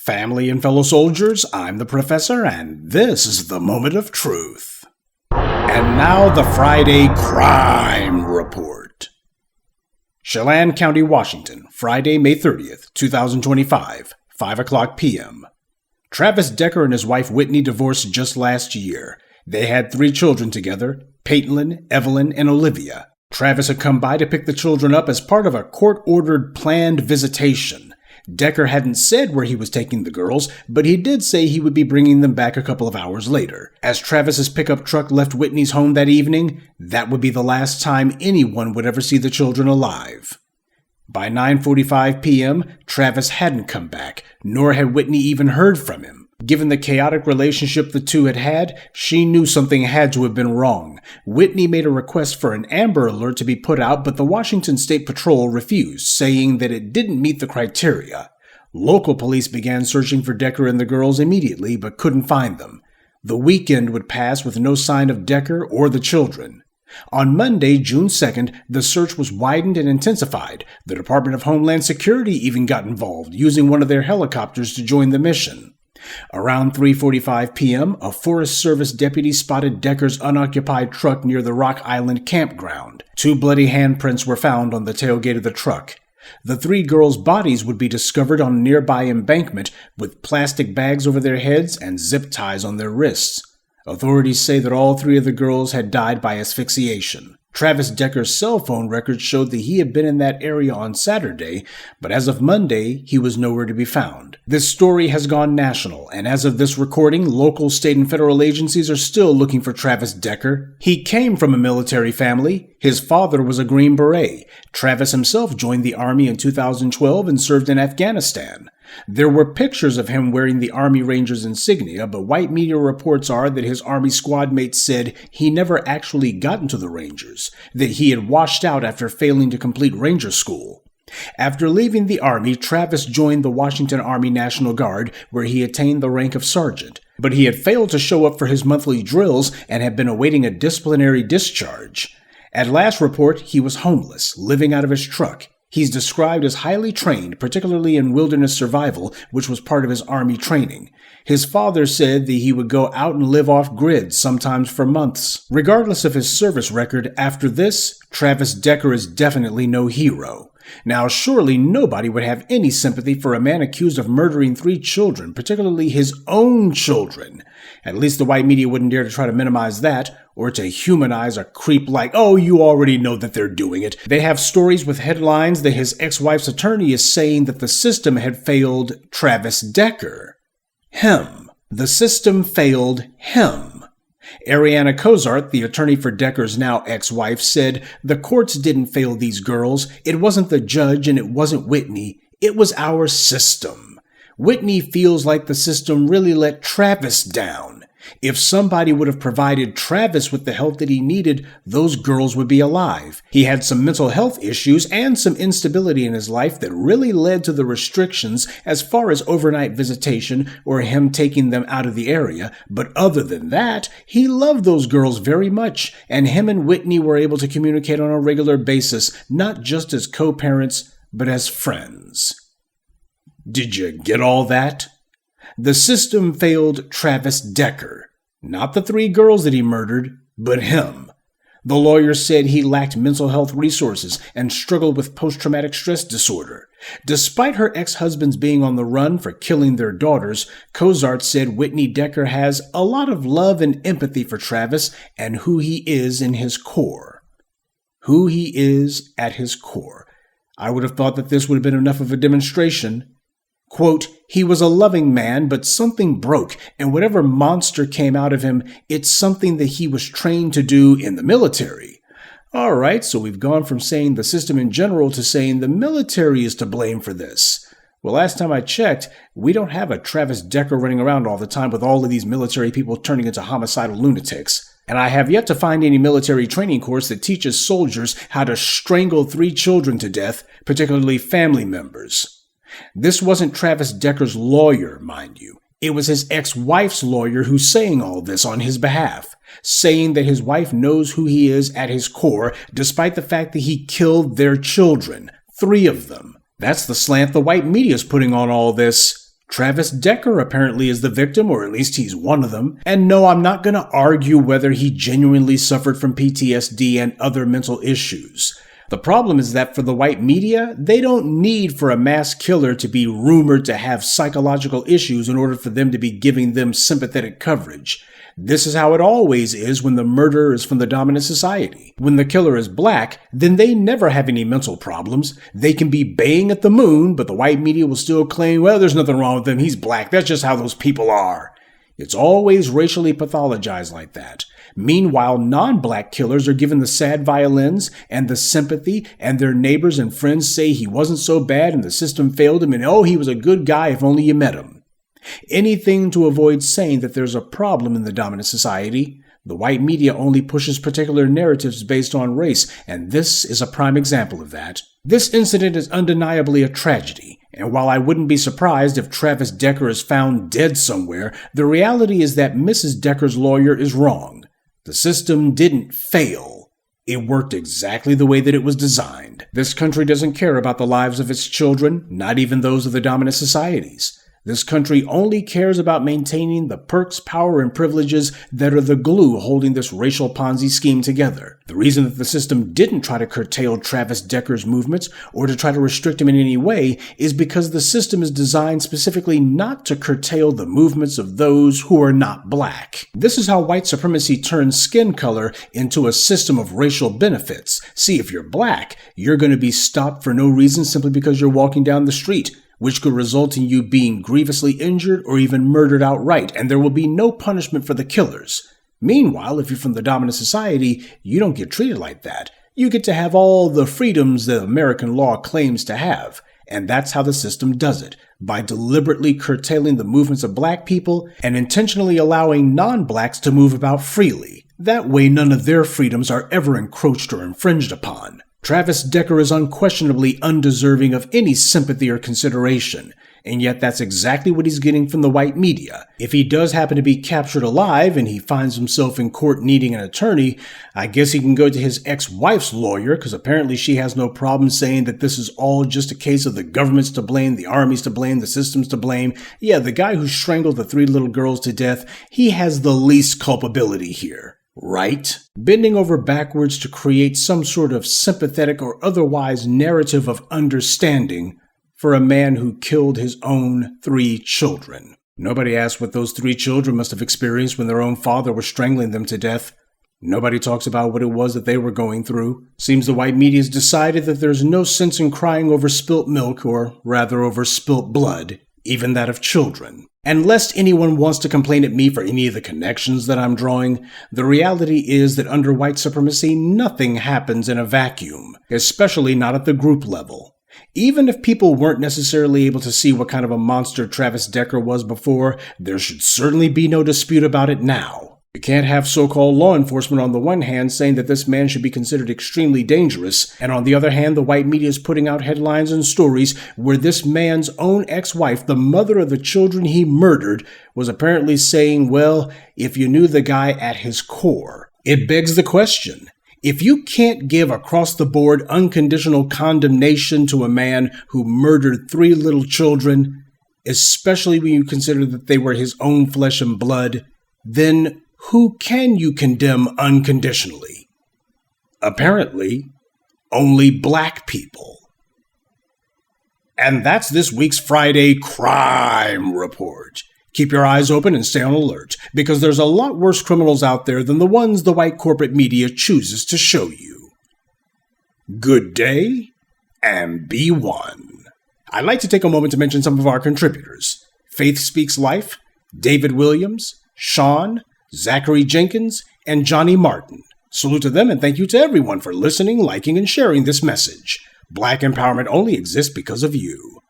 Family and fellow soldiers, I'm the Professor, and this is the Moment of Truth. And now the Friday Crime Report. Chelan County, Washington, Friday, May 30th, 2025, 5 o'clock p.m. Travis Decker and his wife Whitney divorced just last year. They had 3 children together, Peyton, Evelyn, and Olivia. Travis had come by to pick the children up as part of a court-ordered planned visitation. Decker hadn't said where he was taking the girls, but he did say he would be bringing them back a couple of hours later. As Travis's pickup truck left Whitney's home that evening, that would be the last time anyone would ever see the children alive. By 9:45 p.m., Travis hadn't come back, nor had Whitney even heard from him. Given the chaotic relationship the two had had, she knew something had to have been wrong. Whitney made a request for an Amber Alert to be put out, but the Washington State Patrol refused, saying that it didn't meet the criteria. Local police began searching for Decker and the girls immediately, but couldn't find them. The weekend would pass with no sign of Decker or the children. On Monday, June 2nd, the search was widened and intensified. The Department of Homeland Security even got involved, using one of their helicopters to join the mission. Around 3:45 p.m., a Forest Service deputy spotted Decker's unoccupied truck near the Rock Island campground. 2 bloody handprints were found on the tailgate of the truck. The 3 girls' bodies would be discovered on a nearby embankment with plastic bags over their heads and zip ties on their wrists. Authorities say that all 3 of the girls had died by asphyxiation. Travis Decker's cell phone records showed that he had been in that area on Saturday, but as of Monday, he was nowhere to be found. This story has gone national, and as of this recording, local, state, and federal agencies are still looking for Travis Decker. He came from a military family. His father was a Green Beret. Travis himself joined the Army in 2012 and served in Afghanistan. There were pictures of him wearing the Army Rangers insignia, but white media reports are that his Army squad mates said he never actually got into the Rangers, that he had washed out after failing to complete Ranger School. After leaving the Army, Travis joined the Washington Army National Guard, where he attained the rank of sergeant. But he had failed to show up for his monthly drills and had been awaiting a disciplinary discharge. At last report, he was homeless, living out of his truck. He's described as highly trained, particularly in wilderness survival, which was part of his Army training. His father said that he would go out and live off-grid, sometimes for months. Regardless of his service record, after this, Travis Decker is definitely no hero. Now, surely nobody would have any sympathy for a man accused of murdering 3 children, particularly his own children. At least the white media wouldn't dare to try to minimize that, or to humanize a creep like, oh, you already know that they're doing it. They have stories with headlines that his ex-wife's attorney is saying that the system had failed Travis Decker. Him. The system failed him. Ariana Cozart, the attorney for Decker's now ex-wife, said, "The courts didn't fail these girls. It wasn't the judge and it wasn't Whitney. It was our system. Whitney feels like the system really let Travis down. If somebody would have provided Travis with the help that he needed, those girls would be alive. He had some mental health issues and some instability in his life that really led to the restrictions as far as overnight visitation or him taking them out of the area. But other than that, he loved those girls very much, and him and Whitney were able to communicate on a regular basis, not just as co-parents, but as friends." Did you get all that? The system failed Travis Decker. Not the 3 girls that he murdered, but him. The lawyer said he lacked mental health resources and struggled with post-traumatic stress disorder. Despite her ex-husbands being on the run for killing their daughters, Cozart said Whitney Decker has a lot of love and empathy for Travis and who he is in his core. Who he is at his core. I would have thought that this would have been enough of a demonstration. Quote, "He was a loving man, but something broke, and whatever monster came out of him, it's something that he was trained to do in the military." All right, so we've gone from saying the system in general to saying the military is to blame for this. Well, last time I checked, we don't have a Travis Decker running around all the time with all of these military people turning into homicidal lunatics. And I have yet to find any military training course that teaches soldiers how to strangle 3 children to death, particularly family members. This wasn't Travis Decker's lawyer, mind you. It was his ex-wife's lawyer who's saying all this on his behalf, saying that his wife knows who he is at his core, despite the fact that he killed their children, 3 of them. That's the slant the white media's putting on all this. Travis Decker apparently is the victim, or at least he's one of them. And no, I'm not going to argue whether he genuinely suffered from PTSD and other mental issues. The problem is that for the white media, they don't need for a mass killer to be rumored to have psychological issues in order for them to be giving them sympathetic coverage. This is how it always is when the murderer is from the dominant society. When the killer is black, then they never have any mental problems. They can be baying at the moon, but the white media will still claim, well, there's nothing wrong with him, he's black, that's just how those people are. It's always racially pathologized like that. Meanwhile, non-black killers are given the sad violins and the sympathy, and their neighbors and friends say he wasn't so bad and the system failed him, and oh, he was a good guy if only you met him. Anything to avoid saying that there's a problem in the dominant society. The white media only pushes particular narratives based on race, and this is a prime example of that. This incident is undeniably a tragedy, and while I wouldn't be surprised if Travis Decker is found dead somewhere, the reality is that Mrs. Decker's lawyer is wrong. The system didn't fail. It worked exactly the way that it was designed. This country doesn't care about the lives of its children, not even those of the dominant societies. This country only cares about maintaining the perks, power, and privileges that are the glue holding this racial Ponzi scheme together. The reason that the system didn't try to curtail Travis Decker's movements or to try to restrict him in any way is because the system is designed specifically not to curtail the movements of those who are not black. This is how white supremacy turns skin color into a system of racial benefits. See, if you're black, you're going to be stopped for no reason simply because you're walking down the street, which could result in you being grievously injured or even murdered outright, and there will be no punishment for the killers. Meanwhile, if you're from the dominant society, you don't get treated like that. You get to have all the freedoms that American law claims to have, and that's how the system does it, by deliberately curtailing the movements of black people and intentionally allowing non-blacks to move about freely. That way, none of their freedoms are ever encroached or infringed upon. Travis Decker is unquestionably undeserving of any sympathy or consideration, and yet that's exactly what he's getting from the white media. If he does happen to be captured alive and he finds himself in court needing an attorney, I guess he can go to his ex-wife's lawyer, because apparently she has no problem saying that this is all just a case of the government's to blame, the army's to blame, the system's to blame. Yeah, the guy who strangled the 3 little girls to death, he has the least culpability here. Right? Bending over backwards to create some sort of sympathetic or otherwise narrative of understanding for a man who killed his own 3 children. Nobody asked what those 3 children must have experienced when their own father was strangling them to death. Nobody talks about what it was that they were going through. Seems the white media's decided that there's no sense in crying over spilt milk, or rather over spilt blood, even that of children. And lest anyone wants to complain at me for any of the connections that I'm drawing, the reality is that under white supremacy, nothing happens in a vacuum, especially not at the group level. Even if people weren't necessarily able to see what kind of a monster Travis Decker was before, there should certainly be no dispute about it now. You can't have so-called law enforcement on the one hand saying that this man should be considered extremely dangerous, and on the other hand, the white media is putting out headlines and stories where this man's own ex-wife, the mother of the children he murdered, was apparently saying, well, if you knew the guy at his core. It begs the question. If you can't give across-the-board unconditional condemnation to a man who murdered 3 little children, especially when you consider that they were his own flesh and blood, then who can you condemn unconditionally? Apparently, only black people. And that's this week's Friday Crime Report. Keep your eyes open and stay on alert, because there's a lot worse criminals out there than the ones the white corporate media chooses to show you. Good day, and be one. I'd like to take a moment to mention some of our contributors. Faith Speaks Life, David Williams, Sean, Zachary Jenkins, and Johnny Martin. Salute to them, and thank you to everyone for listening, liking, and sharing this message. Black empowerment only exists because of you.